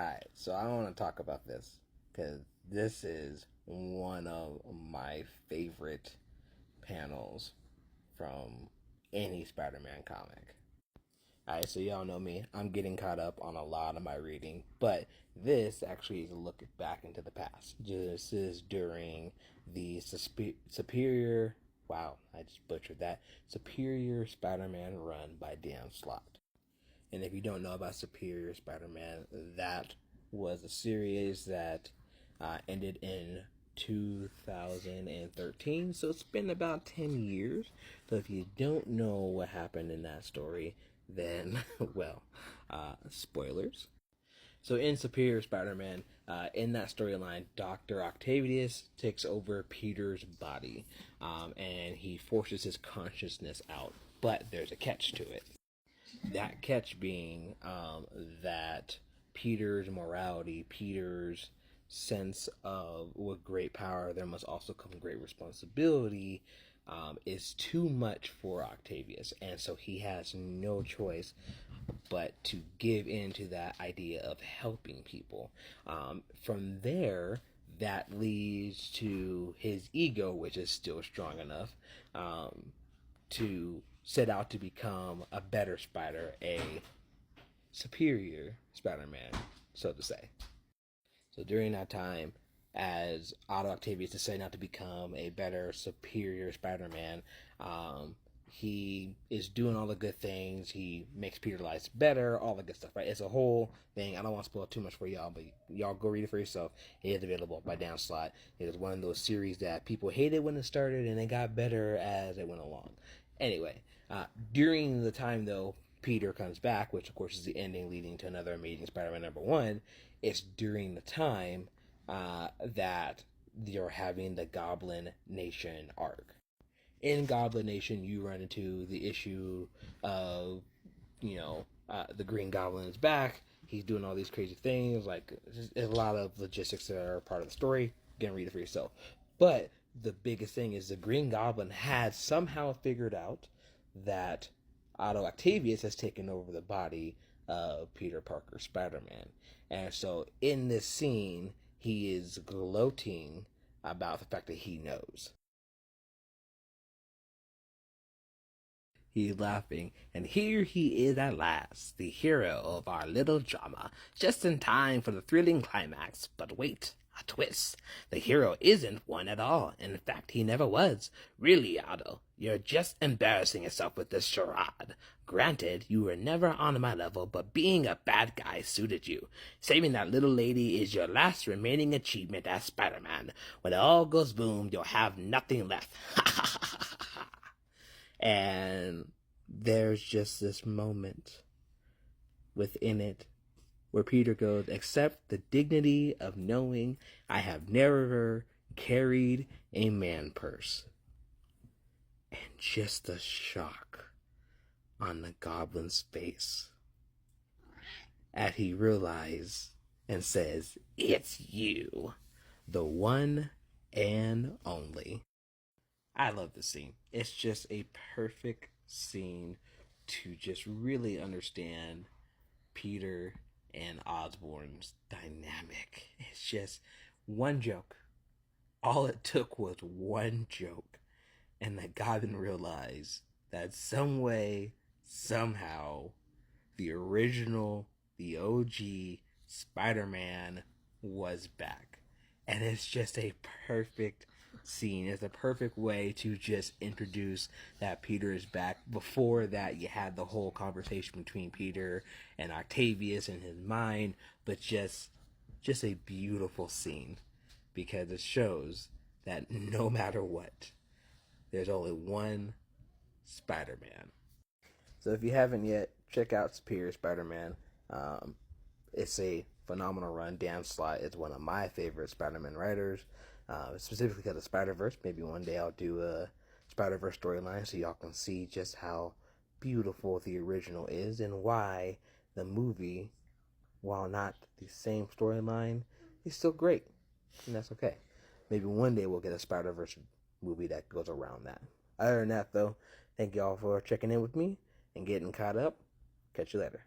Alright, so I want to talk about this because this is one of my favorite panels from any Spider-Man comic. Alright, so y'all know me. I'm getting caught up on a lot of my reading, but this actually is a look back into the past. This is during the Superior, wow, I just butchered that, Superior Spider-Man run by Dan Slott. And if you don't know about Superior Spider-Man, that was a series that ended in 2013. So it's been about 10 years. So if you don't know what happened in that story, then, well, spoilers. So in Superior Spider-Man, in that storyline, Dr. Octavius takes over Peter's body, and he forces his consciousness out. But there's a catch to it. That catch being that Peter's morality, Peter's sense of with great power there must also come great responsibility, is too much for Octavius, and so he has no choice but to give in to that idea of helping people. From there, that leads to his ego, which is still strong enough to set out to become a better spider, a superior Spider-Man, so to say. So during that time, as Otto Octavius is setting out to become a better, superior Spider-Man, he is doing all the good things. He makes Peter's life better, all the good stuff, right? It's a whole thing. I don't want to spoil too much for y'all, but y'all go read it for yourself. It is available by Dan Slott. It is one of those series that people hated when it started, and it got better as it went along. Anyway, during the time, though, Peter comes back, which, of course, is the ending leading to another Amazing Spider-Man #1. It's during the time that you're having the Goblin Nation arc. In Goblin Nation, you run into the issue of, the Green Goblin is back. He's doing all these crazy things. Like, there's a lot of logistics that are part of the story. You can read it for yourself. But the biggest thing is the Green Goblin had somehow figured out that Otto Octavius has taken over the body of Peter Parker Spider-Man. And so in this scene, he is gloating about the fact that he knows. He's laughing, and here he is at last, the hero of our little drama, just in time for the thrilling climax. But wait, a twist. The hero isn't one at all. In fact, he never was. Really, Otto, you're just embarrassing yourself with this charade. Granted, you were never on my level, but being a bad guy suited you. Saving that little lady is your last remaining achievement as Spider-Man. When it all goes boom, you'll have nothing left. And there's just this moment within it where Peter goes, accept the dignity of knowing I have never carried a man purse. And just the shock on the Goblin's face as he realizes and says, it's you, the one and only. I love this scene. It's just a perfect scene to just really understand Peter and Osborn's dynamic. It's just one joke. All it took was one joke. And the Goblin realized that some way, somehow, the original, the OG Spider-Man was back. And it's just a perfect scene. It's a perfect way to just introduce that Peter is back. Before that, you had the whole conversation between Peter and Octavius in his mind, but just a beautiful scene because it shows that no matter what, there's only one Spider-Man. So if you haven't yet, check out Superior Spider-Man. It's a phenomenal run. Dan Slott is one of my favorite Spider-Man writers, specifically because of Spider-Verse. Maybe one day I'll do a Spider-Verse storyline so y'all can see just how beautiful the original is and why the movie, while not the same storyline, is still great. And that's okay. Maybe one day we'll get a Spider-Verse movie that goes around that. Other than that, though, thank y'all for checking in with me and getting caught up. Catch you later.